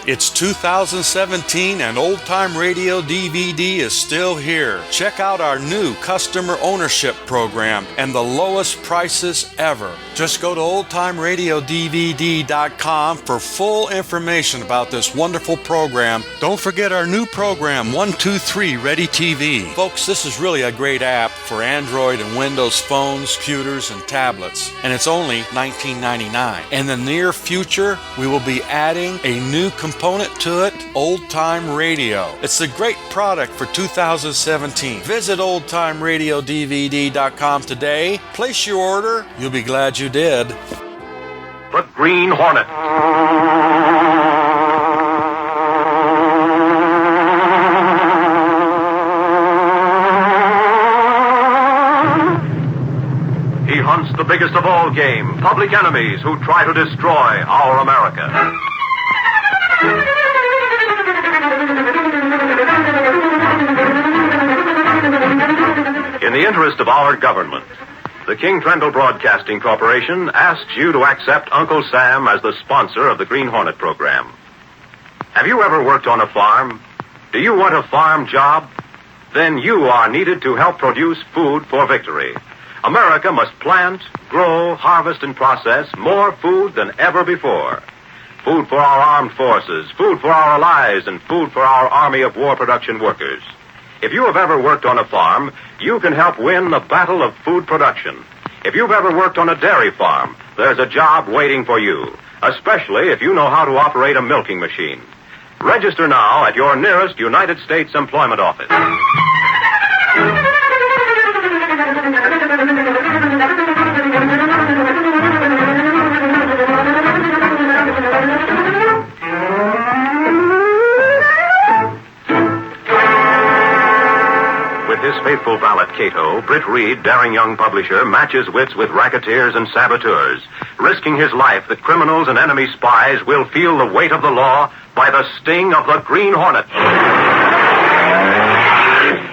It's 2017 and Old Time Radio DVD is still here. Check out our new customer ownership program and the lowest prices ever. Just go to oldtimeradiodvd.com for full information about this wonderful program. Don't forget our new program, 123 Ready TV. Folks, this is really a great app for Android and Windows phones, computers, and tablets, and it's only $19.99. In the near future, we will be adding a new component to it, Old Time Radio. It's a great product for 2017. Visit oldtimeradiodvd.com today. Place your order. You'll be glad you did. The Green Hornet. He hunts the biggest of all game, public enemies who try to destroy our America. In the interest of our government, the King Trendle Broadcasting Corporation asks you to accept Uncle Sam as the sponsor of the Green Hornet program. Have you ever worked on a farm? Do you want a farm job? Then you are needed to help produce food for victory. America must plant, grow, harvest, and process more food than ever before. Food for our armed forces, food for our allies, and food for our army of war production workers. If you have ever worked on a farm, you can help win the battle of food production. If you've ever worked on a dairy farm, there's a job waiting for you, especially if you know how to operate a milking machine. Register now at your nearest United States Employment Office. His faithful valet, Cato, Britt Reed, daring young publisher, matches wits with racketeers and saboteurs. Risking his life, the criminals and enemy spies will feel the weight of the law by the sting of the Green Hornet.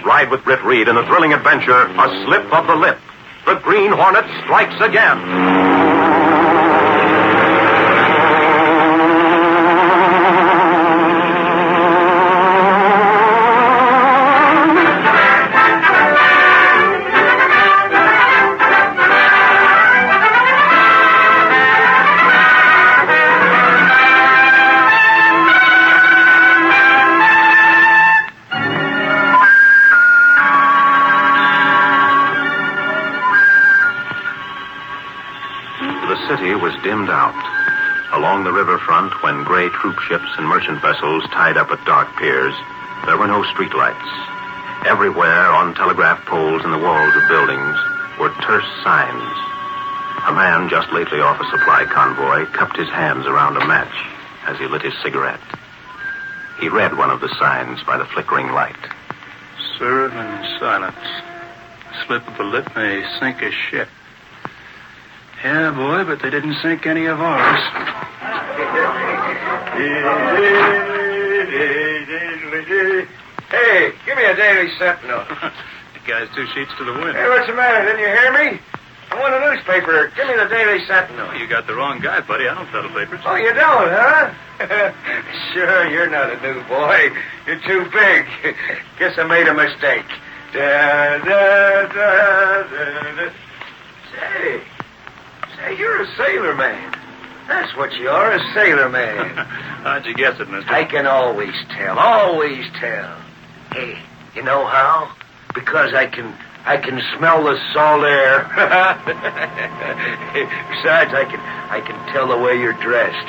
Ride with Britt Reed in the thrilling adventure, A Slip of the Lip. The Green Hornet strikes again. The city was dimmed out. Along the riverfront, when gray troop ships and merchant vessels tied up at dark piers, there were no streetlights. Everywhere, on telegraph poles and the walls of buildings, were terse signs. A man just lately off a supply convoy cupped his hands around a match as he lit his cigarette. He read one of the signs by the flickering light. Serve in silence. Slip of the lip may sink a ship. Yeah, boy, but they didn't sink any of ours. Hey, give me a Daily Sentinel. The guy's 2 sheets to the wind. Hey, what's the matter? Didn't you hear me? I want a newspaper. Give me the Daily Sentinel. Oh, you got the wrong guy, buddy. I don't peddle papers. Oh, you don't, huh? Sure, you're not a new boy. You're too big. Guess I made a mistake. Say, you're a sailor man. That's what you are, a sailor man. How'd you guess it, mister? I can always tell, always tell. Hey, you know how? Because I can smell the salt air. Besides, I can tell the way you're dressed.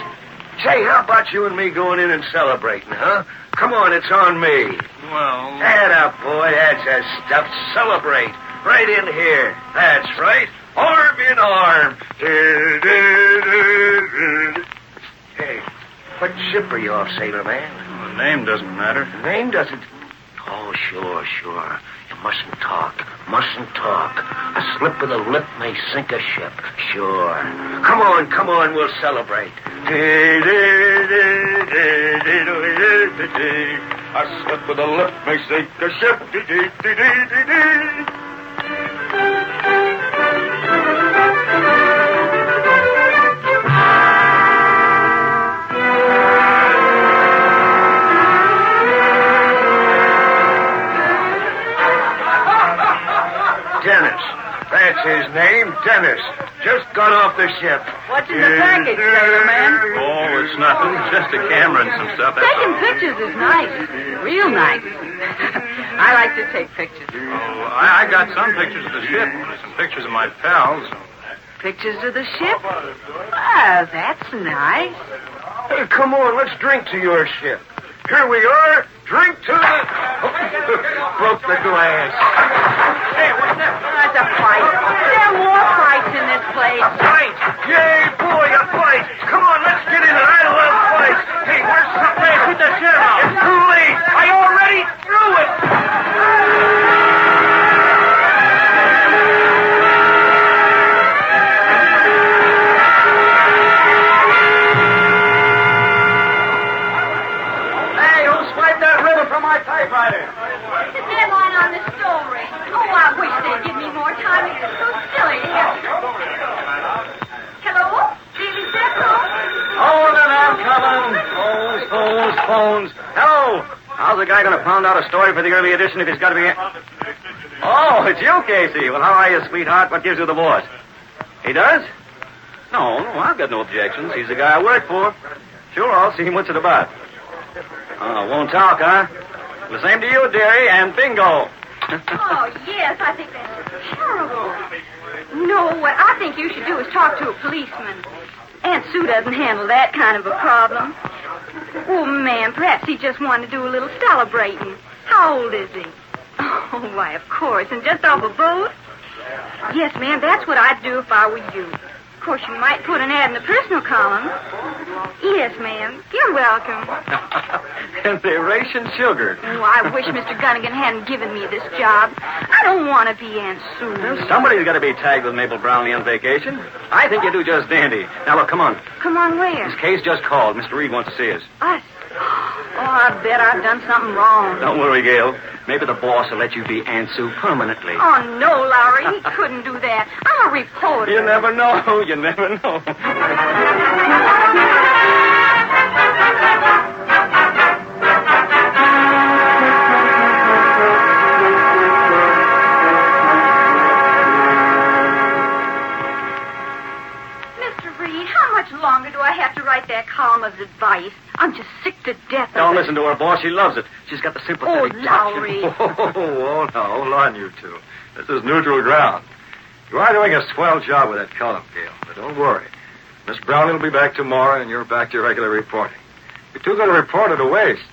Say, how about you and me going in and celebrating, huh? Come on, it's on me. Well... Atta boy, that's a stuff. Celebrate. Right in here. That's right. Arm in arm. Hey, what ship are you off, sailor man? Well, the name doesn't matter. The name doesn't... Oh, sure. You mustn't talk. A slip of the lip may sink a ship. Sure. Come on, we'll celebrate. A slip of the lip may sink a ship. his name, Dennis. Just got off the ship. What's in the package, sailor man? Oh, it's nothing. Just a camera and some stuff. That's Taking all. pictures is nice. Real nice. I like to take pictures. Oh, I got some pictures of the ship. Some pictures of my pals. Pictures of the ship? Ah, that's nice. Hey, come on, let's drink to your ship. Here we are. Drink to the... Broke the glass. Hey, what's that? That's a fight. There are more fights in this place. Fight! Yay, boy, a fight! Come on, let's get in it. I love fights. Hey, where's something? Put the shit out. It's too late. I already threw it. Hey, who swiped that ribbon from my typewriter? The deadline on the story. Oh, I wish they'd give me more time. It's so silly. Hello? Daily Central? Hold it, I'm coming. Phones. Hello. How's a guy going to pound out a story for the early edition if he's got to be... Oh, it's you, Casey. Well, how are you, sweetheart? What gives you the boss? He does? No, I've got no objections. He's the guy I work for. Sure, I'll see him. What's it about? Oh, won't talk, huh? The same to you, dearie, and bingo. Oh, yes, I think that's terrible. No, what I think you should do is talk to a policeman. Aunt Sue doesn't handle that kind of a problem. Oh, man, perhaps he just wanted to do a little celebrating. How old is he? Oh, why, of course, and just off a boat? Yes, ma'am, that's what I'd do if I were you. Of course, you might put an ad in the personal column. Yes, ma'am. You're welcome. And they're ration sugar. Oh, I wish Mr. Gunnigan hadn't given me this job. I don't want to be Aunt Sue. Somebody's got to be tagged with Mabel Brownlee on vacation. I think you do just dandy. Now, look, come on. Come on, where? This case just called. Mr. Reed wants to see us. Us? Oh, I bet I've done something wrong. Don't worry, Gail. Maybe the boss will let you be Aunt Sue permanently. Oh, no, Lowry. He couldn't do that. I'm a reporter. You never know. You never know. Mr. Reed, how much longer do I have to write that column of advice? I'm just sick to death of Don't it. listen to her, boss. She loves it. She's got the sympathetic Oh, touch. Lowry. Oh, now, hold on, you two. This is neutral ground. You are doing a swell job with that column, Gail, but don't worry. Miss Brownlee will be back tomorrow, and you're back to your regular reporting. You're too good a reporter to waste.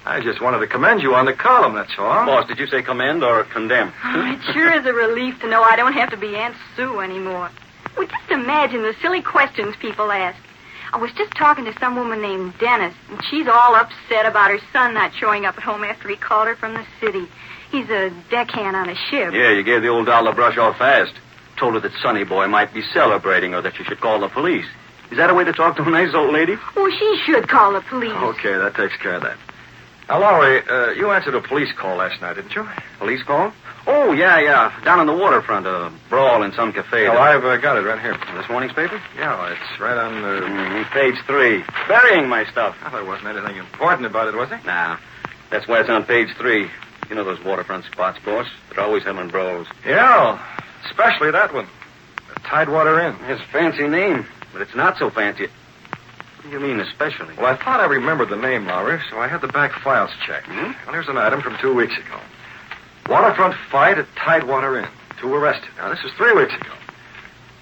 I just wanted to commend you on the column, that's all. Boss, did you say commend or condemn? Oh, it sure is a relief to know I don't have to be Aunt Sue anymore. Well, just imagine the silly questions people ask. I was just talking to some woman named Dennis, and she's all upset about her son not showing up at home after he called her from the city. He's a deckhand on a ship. Yeah, you gave the old doll a brush off fast. Told her that Sonny Boy might be celebrating or that you should call the police. Is that a way to talk to a nice old lady? Well, she should call the police. Okay, that takes care of that. Now, Lowry, you answered a police call last night, didn't you? Police call? Oh, yeah. Down on the waterfront, a brawl in some cafe. Well, I've got it right here. This morning's paper? Yeah, it's right on Page 3. Burying my stuff. Well, there wasn't anything important about it, was there? Nah, that's why it's on page 3. You know those waterfront spots, boss? They're always having brawls. Yeah, especially that one. The Tidewater Inn. It's a fancy name, but it's not so fancy. What do you mean, especially? Well, I thought I remembered the name, Lowry, so I had the back files checked. Well, here's an item from 2 weeks ago. Waterfront fight at Tidewater Inn. 2 arrested. Now, this is 3 weeks ago.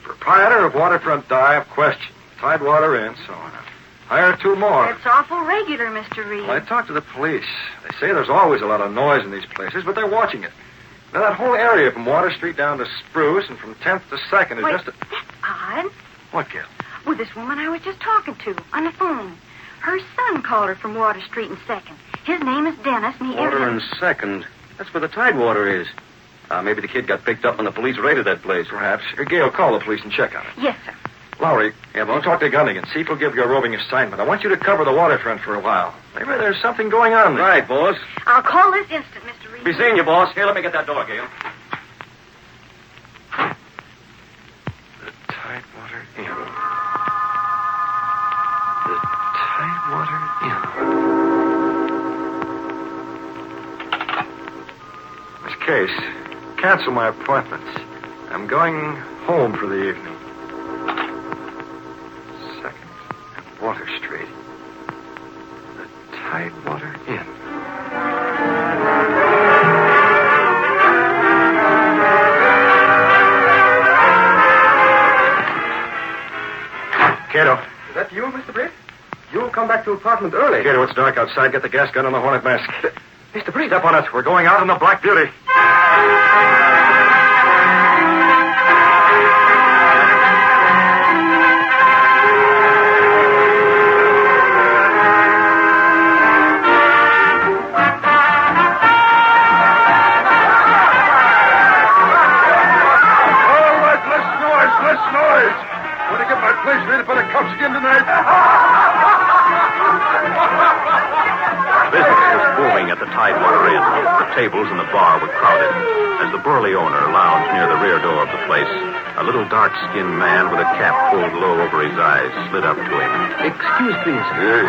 Proprietor of Waterfront Dive, question. Tidewater Inn, so on. Hire 2 more. That's awful regular, Mr. Reed. Well, I talked to the police. They say there's always a lot of noise in these places, but they're watching it. Now, that whole area from Water Street down to Spruce and from 10th to 2nd is Wait, just a... that's odd. What, Gail? Well, this woman I was just talking to on the phone. Her son called her from Water Street and 2nd. His name is Dennis, and he... Water and 2nd. That's where the Tidewater is. Maybe the kid got picked up when the police raided that place. Perhaps. Gail, call the police and check on it. Yes, sir. Lowry, I'll talk to Gunnigan. See if he'll give you a roving assignment. I want you to cover the waterfront for a while. Maybe there's something going on there. Right, boss. I'll call this instant, Mr. Reed. Be seeing you, boss. Here, let me get that door, Gail. The Tidewater Inn. The Tidewater Inn. Miss Case, cancel my appointments. I'm going home for the evening. 2nd and Water Street. The Tidewater Inn. Cato. Is that you, Mr. Britt? You come back to apartment early. Cato, it's dark outside. Get the gas gun and the Hornet mask. Mr. Britt. Step on it. We're going out in the Black Beauty. Place ready for the cops again tonight. Business was booming at the Tidewater Inn. The tables in the bar were crowded. As the burly owner lounged near the rear door of the place, a little dark-skinned man with a cap pulled low over his eyes slid up to him. Excuse, please. Hey,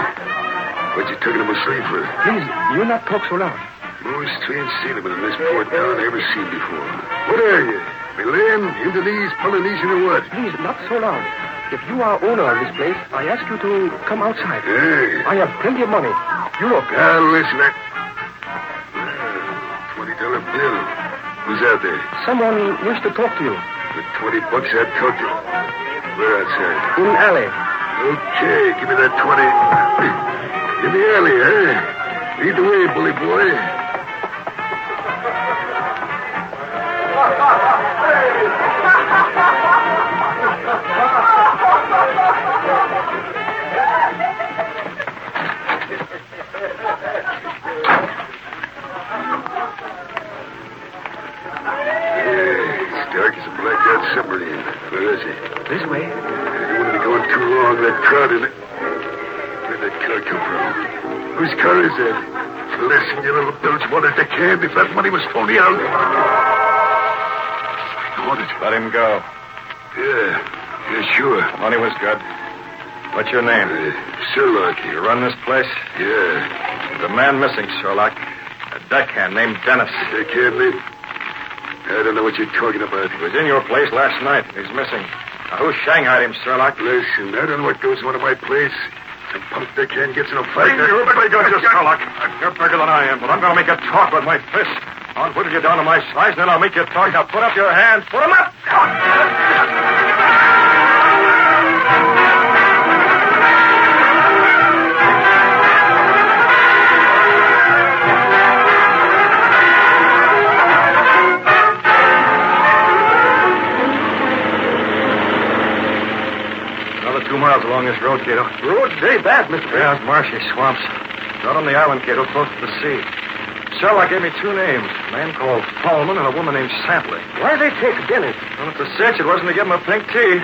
what you taking him asleep for? Please, you not talk so loud. Most strange settlement in this port town I ever seen before. What are you? Malayan, Indonesian, Polynesian, or what? Please, not so loud. If you are owner of this place, I ask you to come outside. Hey. I have plenty of money. You look. Now, listen, $20 bill. Who's out there? Someone wish to talk to you. For $20, I'd talk to you. Where outside? In alley. Okay, give me that 20. In the alley, eh? Lead the way, bully boy. Dark as a blacked out submarine. Where is he? This way. I don't want to be going too long. That crowd in it. Where'd that car come from? Whose car is that? Listen, you little bilge wanted to can if that money was phony out. Hornet. Let him go. Yeah, sure. Money was good. What's your name? Sherlock. You run this place? Yeah. There's a man missing, Sherlock. A deckhand named Dennis. Deckhand name? I don't know what you're talking about. He was in your place last night. He's missing. Now, who shanghaied him, Sherlock? Listen, I don't know what goes on in my place. Some punk deckhand gets in a fight. You're bigger, Sherlock. You're bigger than I am, but I'm going to make you talk with my fist. I'll whittle you down to my size, then I'll make you talk. Now, put up your hands. Put them up. Another 2 miles along this road, Cato. Road's very bad, Mr. Britt. Yeah, it's marshy swamps. Not on the island, Cato, close to the sea. Sherlock gave me 2 names. A man called Tallman and a woman named Santley. Why they take Dennis? Well, it's a cinch. It wasn't to give him a pink tea.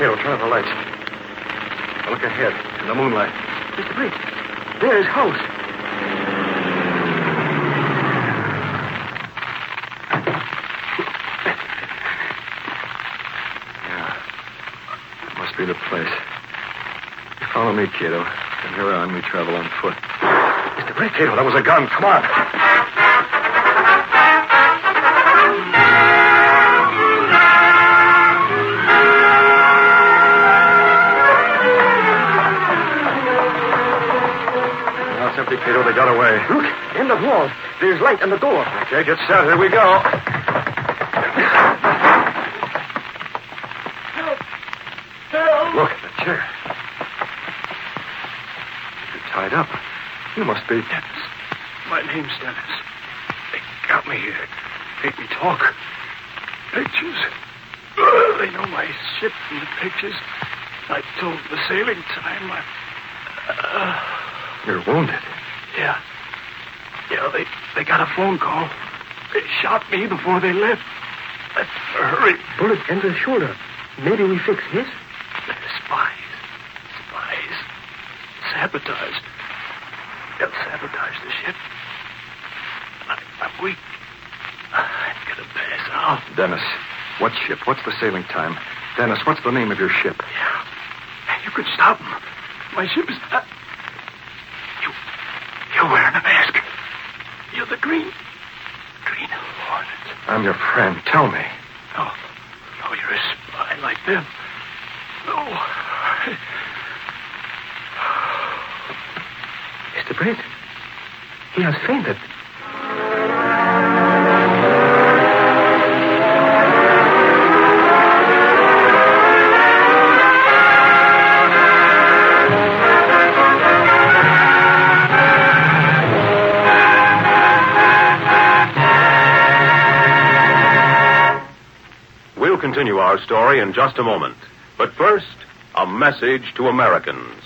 Cato, turn off the lights. Now look ahead, in the moonlight. Mr. Britt, there's house. Yeah. It must be the place. You follow me, Cato. From here on, we travel on foot. Mr. Britt. Cato, that was a gun. Come on. Now it's empty, Cato. They got away. Look, in the wall. There's light on the door. Okay, get set. Here we go. Look, the chair. You're tied up. You must be... Dennis. My name's Dennis. They got me here. Make me talk. Pictures. They know my ship from the pictures. I told the sailing time. You're wounded. Yeah. Yeah, they got a phone call. They shot me before they left. Hurry. Bullet in the shoulder. Maybe we fix his? Spies. Sabotage. They'll sabotage the ship. I'm weak. I'm gonna pass out. Dennis, what ship? What's the sailing time? Dennis, what's the name of your ship? Yeah. You could stop them. My ship is... You're wearing a mask. You're the Green Hornet. I'm your friend. Tell me. Oh. him. No. Mr. Britt, he has fainted. We'll continue our story in just a moment. But first, a message to Americans.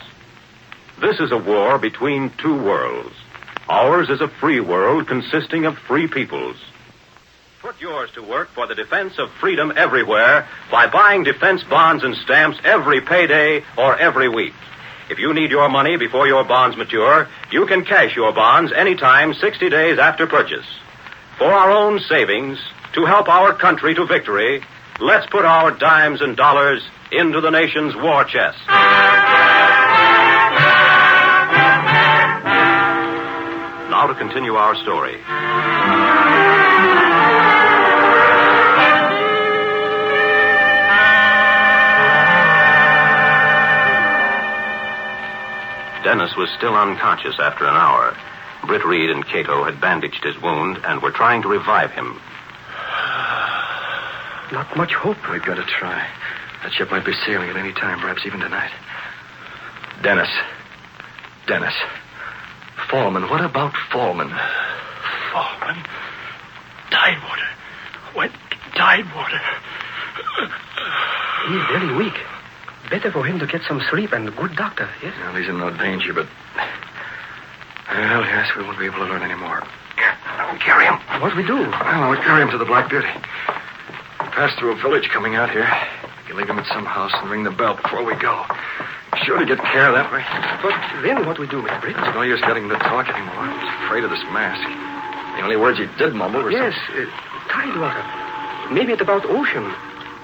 This is a war between two worlds. Ours is a free world consisting of free peoples. Put yours to work for the defense of freedom everywhere by buying defense bonds and stamps every payday or every week. If you need your money before your bonds mature, you can cash your bonds anytime 60 days after purchase. For our own savings, to help our country to victory, let's put our dimes and dollars into the nation's war chest. Now to continue our story. Dennis was still unconscious after an hour. Britt Reed and Cato had bandaged his wound and were trying to revive him. Not much hope. We've got to try. That ship might be sailing at any time, perhaps even tonight. Dennis. Foreman. What about Foreman? Foreman? Tidewater. Wet Tidewater. He's very weak. Better for him to get some sleep and a good doctor, yes? Well, he's in no danger, but... Well, yes, we won't be able to learn any more. Now, carry him. What we do? Well, we'll carry him to the Black Beauty. Pass through a village coming out here. We can leave him at some house and ring the bell before we go. Sure to get care that way. But then what we do, Mr. Britt? There's no use getting him to talk anymore. He's afraid of this mask. The only words he did mumble were Yes, tidewater. Maybe it's about ocean.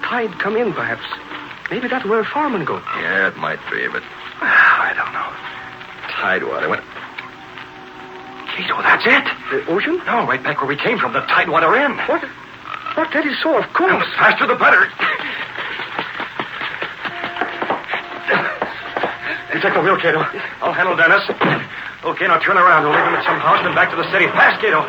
Tide come in, perhaps. Maybe that's where Foreman go. Yeah, it might be, but I don't know. Tidewater. What? Cato, that's it. The ocean? No, right back where we came from, the Tidewater Inn. What? But that is so, of course. Well, the faster the better. You take the wheel, Cato. I'll handle Dennis. Okay, now turn around. We'll leave him at some house, then back to the city. Fast, Cato.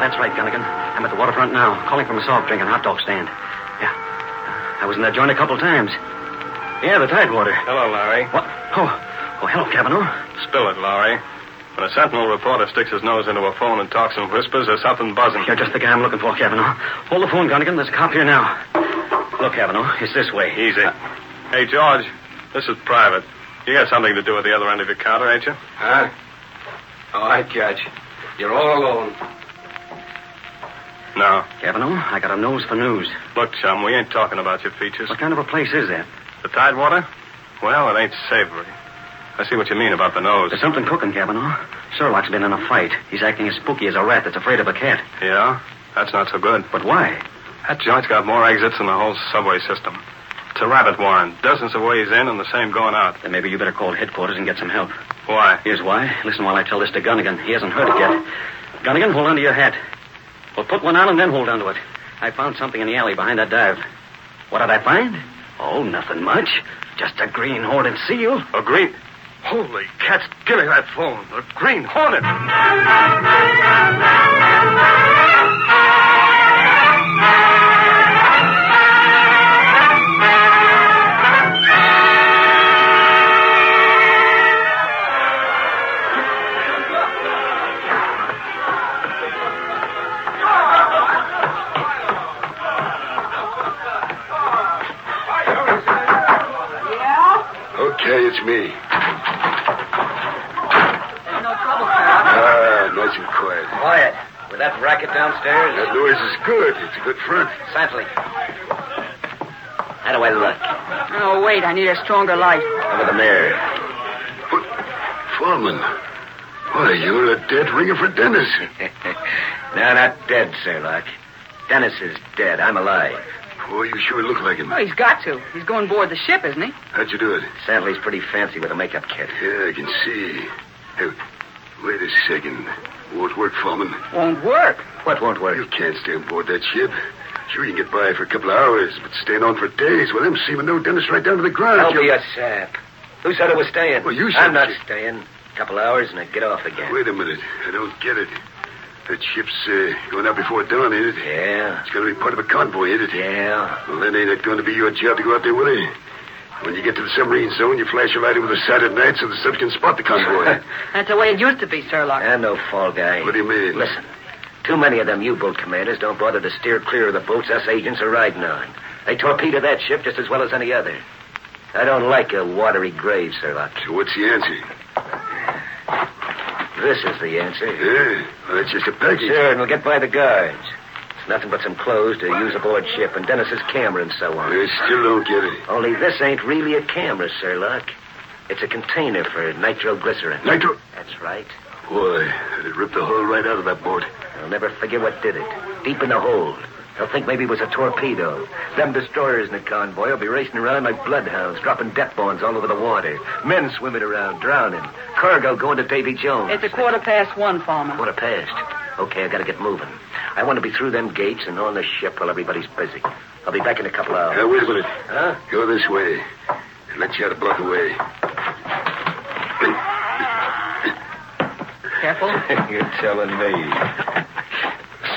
That's right, Gunnigan. I'm at the waterfront now, calling from a soft drink and hot dog stand. Yeah. I was in that joint a couple times. Yeah, the Tidewater. Hello, Larry. What? Oh, Hello, Cavanaugh. Spill it, Larry. When a Sentinel reporter sticks his nose into a phone and talks in whispers, there's something buzzing. You're just the guy I'm looking for, Cavanaugh. Hold the phone, Gunnigan. There's a cop here now. Look, Cavanaugh, it's this way. Easy. Hey, George, this is private. You got something to do with the other end of your counter, ain't you? Huh? Oh, I catch. You're all alone. No. Cavanaugh, I got a nose for news. Look, chum, we ain't talking about your features. What kind of a place is that? The Tidewater? Well, it ain't savory. I see what you mean about the nose. There's something cooking, Cavanaugh. Sherlock's been in a fight. He's acting as spooky as a rat that's afraid of a cat. Yeah? That's not so good. But why? That joint's got more exits than the whole subway system. It's a rabbit warren. Dozens of ways in and the same going out. Then maybe you better call headquarters and get some help. Why? Here's why. Listen while I tell this to Gunnigan. He hasn't heard it yet. Gunnigan, hold on to your hat. Well, put one on and then hold on to it. I found something in the alley behind that dive. What did I find? Oh, nothing much. Just a green Hornet seal. A green... Holy cats, give me that phone. A green Hornet. Okay, it's me. No trouble, sir. Nice and quiet. Quiet. With that racket downstairs? That noise is good. It's a good front. Exactly. How do I look? Oh, wait, I need a stronger light. Over the mirror. Foreman, Why, you're a dead ringer for Dennis. No, not dead, Sherlock. Dennis is dead. I'm alive. Boy, you sure look like him. Oh, he's got to. He's going aboard the ship, isn't he? How'd you do it? Sadly, he's pretty fancy with a makeup kit. Yeah, I can see. Hey, wait a second. Won't work, Foreman. Won't work. What won't work? You can't stay aboard that ship. Sure, you can get by for a couple of hours, but staying on for days, well, them seamen know Dennis right down to the ground. Don't be a sap. Who said it was staying? Well, you said I'm not it. staying. A couple hours and I get off again. Wait a minute. I don't get it. That ship's going out before dawn, ain't it? Yeah. It's going to be part of a convoy, ain't it? Yeah. Well, then ain't it going to be your job to go out there with it? When you get to the submarine zone, you flash your light over the side at night so the subs can spot the convoy. That's the way it used to be, Sherlock. I'm no fall guy. What do you mean? Listen, too many of them U-boat commanders don't bother to steer clear of the boats us agents are riding on. They torpedo that ship just as well as any other. I don't like a watery grave, Sherlock. So what's the answer? This is the answer. Yeah, well, that's just a package. Sure, and we'll get by the guards. It's nothing but some clothes to use aboard ship, and Dennis's camera and so on. I still don't get it. Only this ain't really a camera, Sherlock. It's a container for nitroglycerin. Nitro? That's right. Boy, it ripped the hull right out of that boat. I'll never forget what did it. Deep in the hold. They'll think maybe it was a torpedo. Them destroyers in the convoy will be racing around like bloodhounds, dropping death bombs all over the water. Men swimming around, drowning. Cargo going to Davy Jones. It's 1:15, Foreman. 1:15. Okay, I gotta get moving. I want to be through them gates and on the ship while everybody's busy. I'll be back in a couple hours. Wait a minute. Huh? Go this way. Let you out a block away. Careful. You're telling me.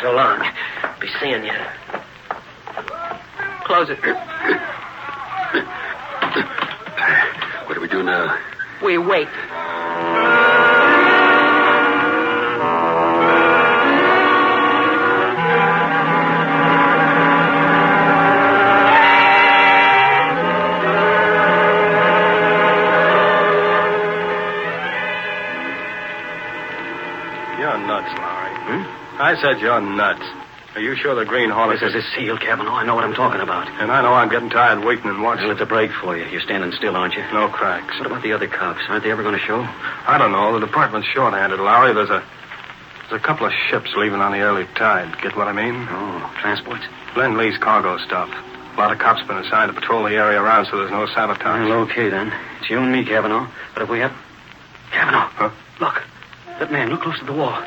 So long. Be seeing you. Close it. What do we do now? We wait. You're nuts, Lowry. I said you're nuts. Are you sure the Green Hornet... This is a seal, Cavanaugh. I know what I'm talking about. And I know I'm getting tired waiting and watching. Well, it's a break for you. You're standing still, aren't you? No cracks. What about the other cops? Aren't they ever going to show? I don't know. The department's short-handed, Lowry. There's a couple of ships leaving on the early tide. Get what I mean? Oh, transports? Lend-Lease cargo stuff. A lot of cops been assigned to patrol the area around so there's no sabotage. Well, okay, then. It's you and me, Cavanaugh. But if we have... Cavanaugh. Huh? Look. That man, look close to the wall.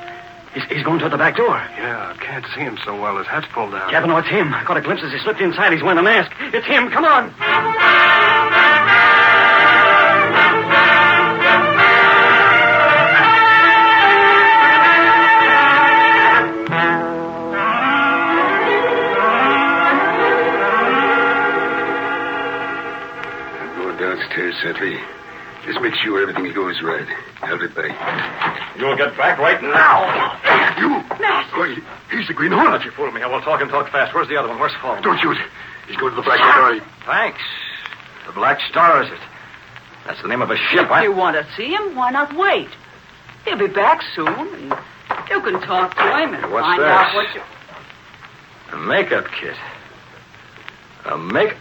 He's going toward the back door. Yeah, I can't see him so well. His hat's pulled down. Cavanaugh, it's him. I caught a glimpse as he slipped inside. He's wearing a mask. It's him. Come on. I'm going downstairs, Sentry. Just make sure everything goes right. I'll be back. You'll get back right now. You? Why, he's the Green Hornet. You fooled me. We'll talk and talk fast. Where's the other one? Where's Fallen? Don't shoot. He's going to the Black Star. Thanks. The Black Star, is it? That's the name of a ship. If you want to see him, why not wait? He'll be back soon, and you can talk to him and What's find this? out what you... A makeup kit. A make...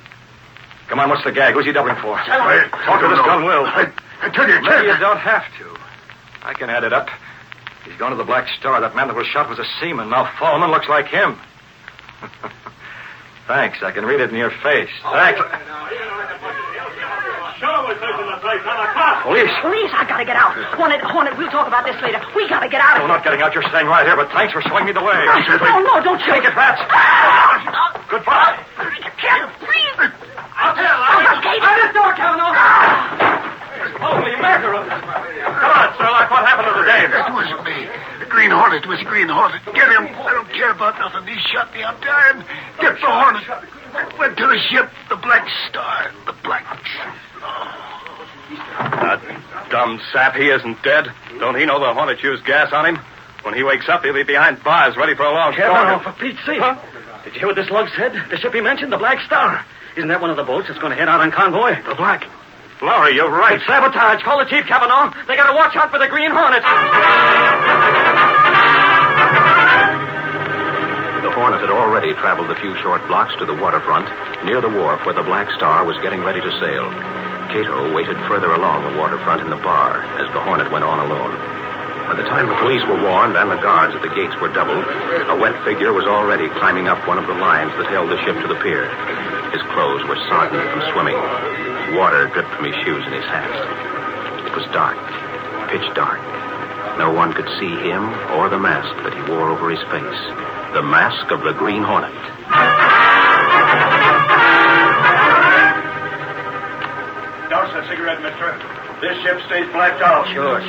Come on, what's the gag? Who's he doubling for? Talk to this gun, Will. I tell you, Maybe you don't have to. I can add it up. He's gone to the Black Star. That man that was shot was a seaman. Now Fallman looks like him. Thanks. I can read it in your face. Thanks. Police. Police, I gotta get out. Hornet, we'll talk about this later. We gotta get out of I'm here. not getting out. You're staying right here, but thanks for showing me the way. No, don't shoot. Take it, Rats. Goodbye. Can't breathe. I'll tell. Out this door, Cavanaugh. Holy mackerel. Come on, Sherlock. What happened to the dame? It wasn't me. The Green Hornet was the Green Hornet. Get him. I don't care about nothing. He shot me. I'm dying. Get the Hornet. Went to the ship, the Black Star. The Black... That dumb sap, he isn't dead. Don't he know the Hornet used gas on him? When he wakes up, he'll be behind bars, ready for a long Cavanaugh, storm. for Pete's sake. Huh? Did you hear what this lug said? The ship he mentioned, the Black Star. Isn't that one of the boats that's going to head out on convoy? The Black. Lowry, you're right. It's sabotage. Call the chief, Cavanaugh. They got to watch out for the Green Hornet. The Hornet had already traveled a few short blocks to the waterfront, near the wharf where the Black Star was getting ready to sail. Cato waited further along the waterfront in the bar as the Hornet went on alone. By the time the police were warned and the guards at the gates were doubled, a wet figure was already climbing up one of the lines that held the ship to the pier. His clothes were sodden from swimming. Water dripped from his shoes and his hat. It was dark, pitch dark. No one could see him or the mask that he wore over his face. The mask of the Green Hornet. Douse that cigarette, mister. This ship stays blacked out. Sure,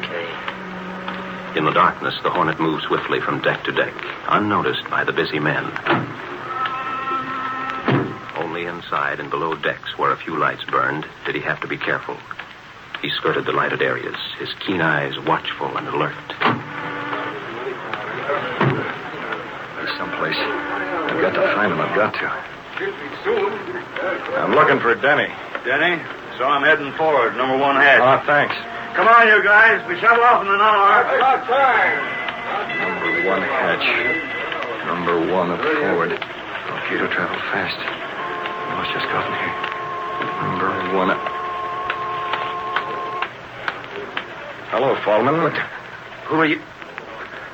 okay. In the darkness, the Hornet moved swiftly from deck to deck, unnoticed by the busy men. Only inside and below decks, where a few lights burned, did he have to be careful. He skirted the lighted areas, his keen eyes watchful and alert. There's someplace. I've got to find him. I've got to. Should be soon. I'm looking for Denny. Denny? So I'm heading forward, number 1 hatch. Oh, thanks. Come on, you guys. We shuttle off in an hour. That's about time. Number 1 hatch. Number 1 up forward. Okay to travel fast. I must just gotten here. Number 1 up. Hello, Fallman. Who are you?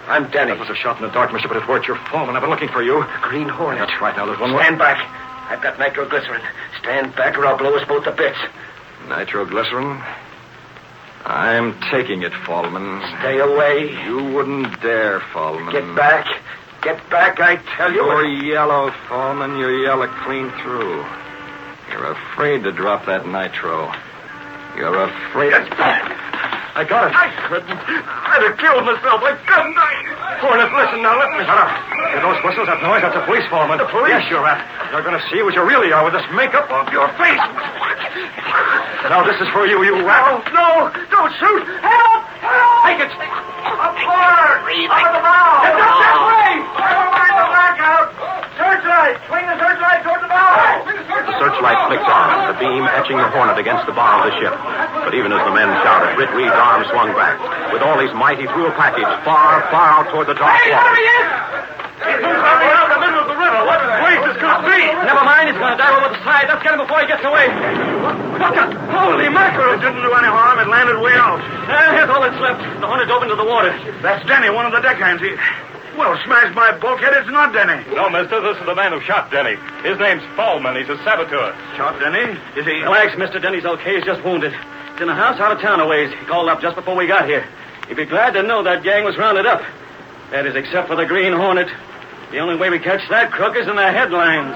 I'm Denny. That was a shot in the dark, mister, but it weren't your Fallman. I've been looking for you. Green Hornet. That's right. Now, there's one more. Stand back. I've got nitroglycerin. Stand back or I'll blow us both to bits. Nitroglycerin? I'm taking it, Fallman. Stay away. You wouldn't dare, Fallman. Get back. Get back, I tell you. You're yellow, Fallman. You're yellow clean through. You're afraid to drop that nitro. You're afraid. I got it. I couldn't. I'd have killed myself. I couldn't. Hornet, listen now. Let me. Shut up. Hear those whistles? That noise? That's the police, Fallman. The police? Yes, you're right. They're going to see what you really are with this makeup off your face. Now, this is for you, you rat. No, don't shoot. Help! Help! Take it. Up forward! Out of the bow! It's up that way! Never mind the blackout! Searchlight! Swing the searchlight toward the bow! The searchlight flicked on, the beam etching the Hornet against the bow of the ship. But even as the men shouted, Britt Reed's arm swung back. With all his might, he threw a package far, far out toward the dark water. There he is! He's coming out of the middle of the river. What place is going to be? Never mind, he's going to dive over the side. Let's get him before he gets away. Look, holy mackerel. It didn't do any harm. It landed way out. Here's all that's left. The Hornet dove into the water. That's Denny, one of the deckhands. Well, smash my bulkhead. It's not Denny. No, mister, this is the man who shot Denny. His name's Fallman. He's a saboteur. Shot Denny? Is he... Relax, Mr. Denny's okay. He's just wounded. It's in a house out of town a ways. He called up just before we got here. He'd be glad to know that gang was rounded up. That is, except for the Green Hornet. The only way we catch that crook is in the headlines.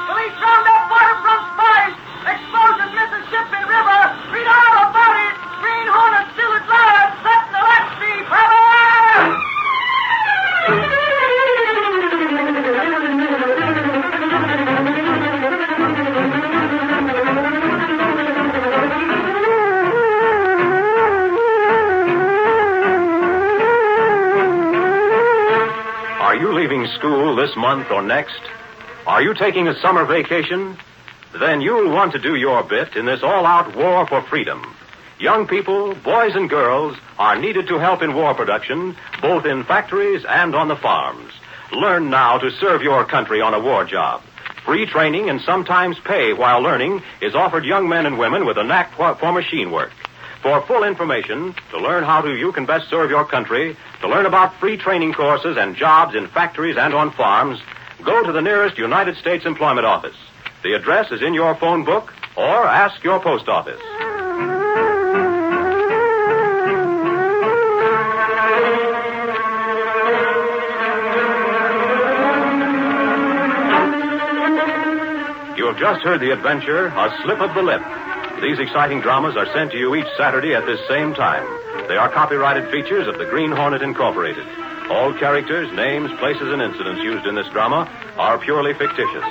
Police round up waterfront spies. Explosion, Mississippi River. Read all about it. Green Hornet still at large. Set the Lexi, Are you leaving school this month or next? Are you taking a summer vacation? Then you'll want to do your bit in this all-out war for freedom. Young people, boys and girls, are needed to help in war production, both in factories and on the farms. Learn now to serve your country on a war job. Free training and sometimes pay while learning is offered young men and women with a knack for machine work. For full information, to learn how you can best serve your country, to learn about free training courses and jobs in factories and on farms, go to the nearest United States Employment Office. The address is in your phone book, or ask your post office. You have just heard the adventure, A Slip of the Lip. These exciting dramas are sent to you each Saturday at this same time. They are copyrighted features of the Green Hornet Incorporated. All characters, names, places, and incidents used in this drama are purely fictitious.